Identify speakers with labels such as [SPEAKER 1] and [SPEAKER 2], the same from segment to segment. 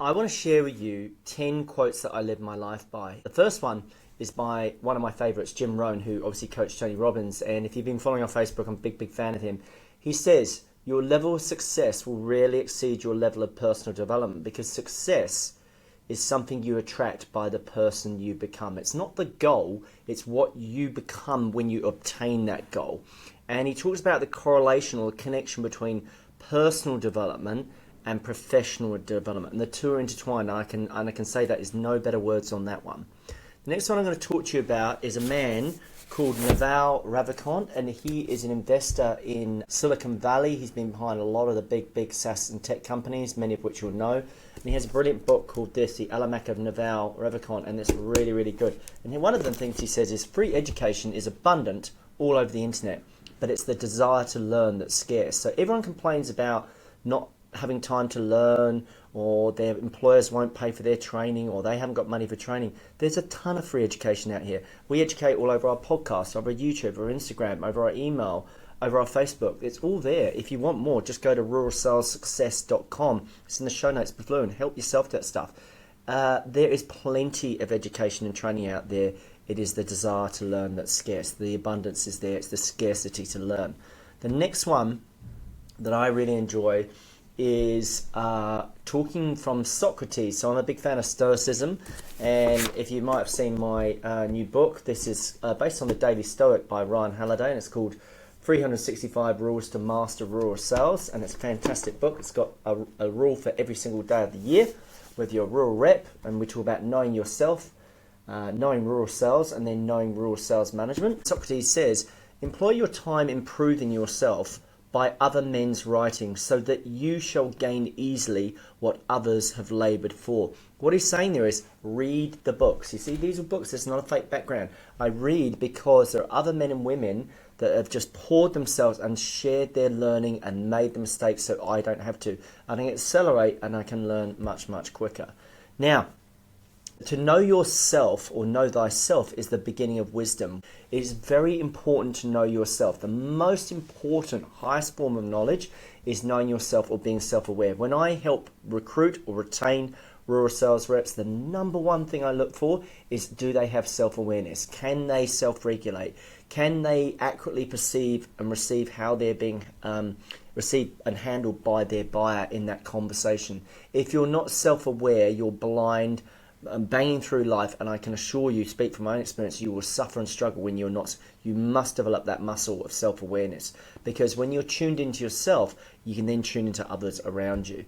[SPEAKER 1] I want to share with you 10 quotes that I live my life by. The first one is by one of my favorites, Jim Rohn, who obviously coached Tony Robbins. And if you've been following on Facebook, I'm a big fan of him. He says, your level of success will rarely exceed your level of personal development, because success is something you attract by the person you become. It's not the goal, it's what you become when you obtain that goal. And he talks about the correlation or the connection between personal development and professional development, and the two are intertwined. And I can say that is no better words on that one. The next one I'm going to talk to you about is a man called Naval Ravikant, and he is an investor in Silicon Valley. He's been behind a lot of the big SaaS and tech companies, many of which you'll know. And he has a brilliant book called The Almanac of Naval Ravikant, and it's really good. And one of the things he says is free education is abundant all over the internet, but it's the desire to learn that's scarce. So everyone complains about not having time to learn, or their employers won't pay for their training, or they haven't got money for training. There's a ton of free education out here. We educate all over our podcast, over YouTube, over Instagram, over our email, over our Facebook. It's all there. If you want more, just go to ruralsalessuccess.com. It's in the show notes below, and help yourself to that stuff. There is plenty of education and training out there. It is the desire to learn that's scarce. The abundance is there. It's the scarcity to learn. The next one that I really enjoy is talking from Socrates. So I'm a big fan of Stoicism, and if you might have seen my new book, this is based on the Daily Stoic by Ryan Halliday, and it's called 365 Rules to Master Rural Sales, and it's a fantastic book. It's got a rule for every single day of the year with your rural rep, and we talk about knowing yourself, knowing rural sales, and then knowing rural sales management. Socrates says, employ your time improving yourself by other men's writing, so that you shall gain easily what others have laboured for. What he's saying there is, read the books. You see, these are books, it's not a fake background. I read because there are other men and women that have just poured themselves and shared their learning and made the mistakes, so I don't have to. I can accelerate and I can learn much quicker. Now, to know yourself, or know thyself, is the beginning of wisdom. It is very important to know yourself. The most important, highest form of knowledge is knowing yourself, or being self-aware. When I help recruit or retain rural sales reps, the number one thing I look for is, do they have self-awareness? Can they self-regulate? Can they accurately perceive and receive how they're being received and handled by their buyer in that conversation? If you're not self-aware, you're blind, banging through life, and I can assure you, speak from my own experience, you will suffer and struggle when you're not. You must develop that muscle of self-awareness, because when you're tuned into yourself, you can then tune into others around you.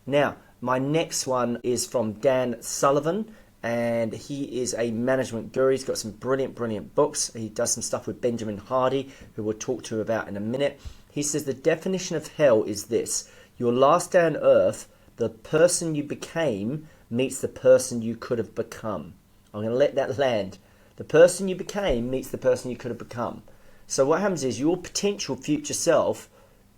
[SPEAKER 1] Now, my next one is from Dan Sullivan, and he is a management guru. He's got some brilliant books. He does some stuff with Benjamin Hardy, who we'll talk to about in a minute. He says the definition of hell is this: your last day on earth, the person you became meets the person you could have become. I'm going to let that land. The person you became meets the person you could have become. So what happens is, your potential future self,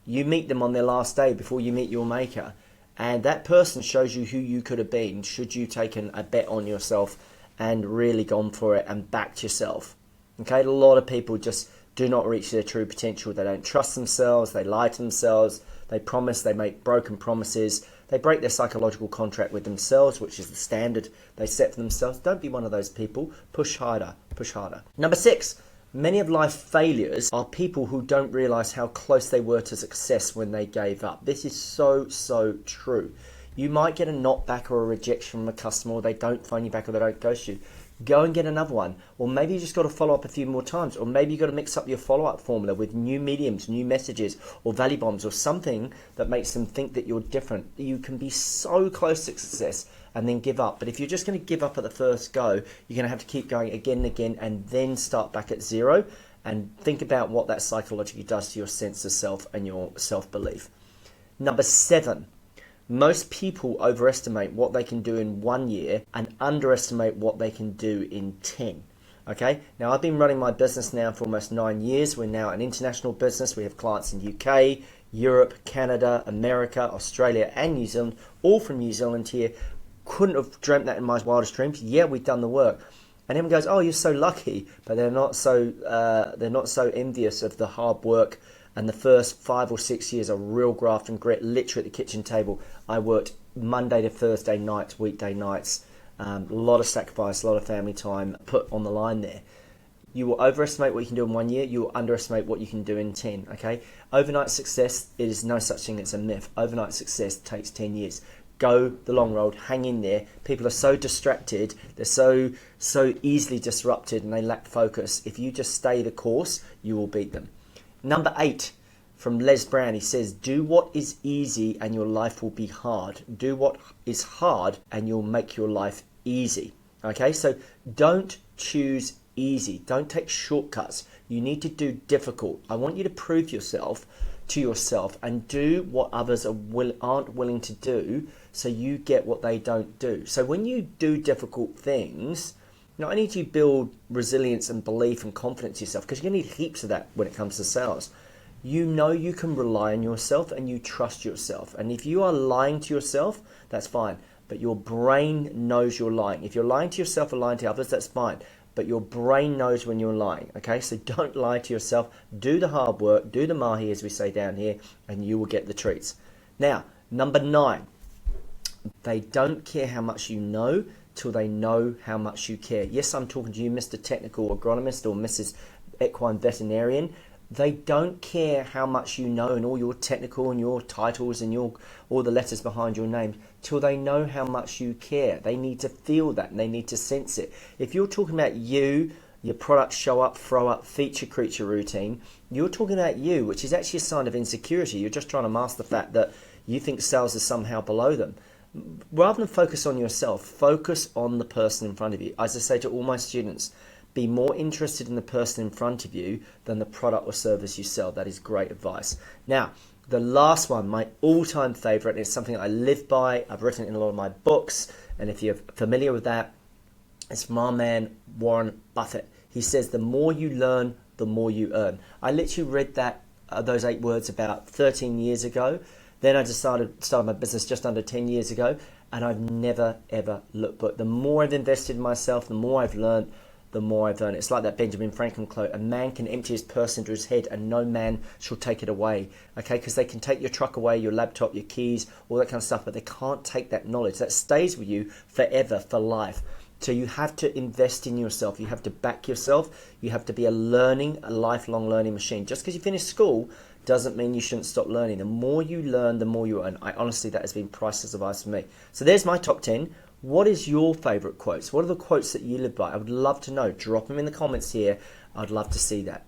[SPEAKER 1] you meet them on their last day before you meet your maker. And that person shows you who you could have been, should you taken a bet on yourself and really gone for it and backed yourself. Okay, a lot of people just do not reach their true potential. They don't trust themselves, they lie to themselves, they promise, they make broken promises, they break their psychological contract with themselves, which is the standard they set for themselves. Don't be one of those people. Push harder, push harder. Number 6, many of life's failures are people who don't realize how close they were to success when they gave up. This is so true. You might get a knockback or a rejection from a customer, or they don't phone you back, or they don't ghost you. Go and get another one. Or maybe you just got to follow up a few more times. Or maybe you got to mix up your follow-up formula with new mediums, new messages, or value bombs, or something that makes them think that you're different. You can be so close to success and then give up. But if you're just going to give up at the first go, you're going to have to keep going again and again, and then start back at zero, and think about what that psychologically does to your sense of self and your self-belief. Number 7. Most people overestimate what they can do in 1 year and underestimate what they can do in 10. Okay, now I've been running my business now for almost 9 years. We're now an international business. We have clients in UK, Europe, Canada, America, Australia, and New Zealand, all from New Zealand here. Couldn't have dreamt that in my wildest dreams. Yeah, we've done the work. And everyone goes, "Oh, you're so lucky," but they're not so envious of the hard work. And the first 5 or 6 years of real graft and grit, literally at the kitchen table, I worked Monday to Thursday nights, weekday nights, a lot of sacrifice, a lot of family time put on the line there. You will overestimate what you can do in 1 year. You will underestimate what you can do in 10, okay? Overnight success, it is no such thing as a myth. Overnight success takes 10 years. Go the long road, hang in there. People are so distracted, they're so easily disrupted, and they lack focus. If you just stay the course, you will beat them. Number 8, from Les Brown, he says, do what is easy and your life will be hard. Do what is hard and you'll make your life easy. Okay, so don't choose easy. Don't take shortcuts. You need to do difficult. I want you to prove yourself to yourself and do what others aren't willing to do, so you get what they don't do. So when you do difficult things, not only do you build resilience and belief and confidence in yourself, because you're going to need heaps of that when it comes to sales, you know you can rely on yourself and you trust yourself. And if you are lying to yourself, that's fine. But your brain knows you're lying. If you're lying to yourself or lying to others, that's fine. But your brain knows when you're lying, okay? So don't lie to yourself. Do the hard work, do the mahi, as we say down here, and you will get the treats. Now, number 9, they don't care how much you know till they know how much you care. Yes, I'm talking to you, Mr. Technical Agronomist or Mrs. Equine Veterinarian. They don't care how much you know and all your technical and your titles and all the letters behind your name till they know how much you care. They need to feel that and they need to sense it. If you're talking about you, your product show up, throw up, feature creature routine, you're talking about you, which is actually a sign of insecurity. You're just trying to mask the fact that you think sales is somehow below them. Rather than focus on yourself, focus on the person in front of you. As I say to all my students, be more interested in the person in front of you than the product or service you sell. That is great advice. Now, the last one, my all-time favorite, is something I live by. I've written it in a lot of my books, and if you're familiar with that, it's from our man Warren Buffett. He says, the more you learn, the more you earn. I literally read that those 8 words about 13 years ago. Then I started my business just under 10 years ago, and I've never, ever looked back. The more I've invested in myself, the more I've learned, the more I've earned. It's like that Benjamin Franklin quote, a man can empty his purse into his head and no man shall take it away. Okay, because they can take your truck away, your laptop, your keys, all that kind of stuff, but they can't take that knowledge. That stays with you forever, for life. So you have to invest in yourself. You have to back yourself. You have to be a lifelong learning machine. Just because you finish school doesn't mean you shouldn't stop learning. The more you learn, the more you earn. Honestly, that has been priceless advice for me. So there's my top 10. What is your favorite quotes? What are the quotes that you live by? I would love to know. Drop them in the comments here. I'd love to see that.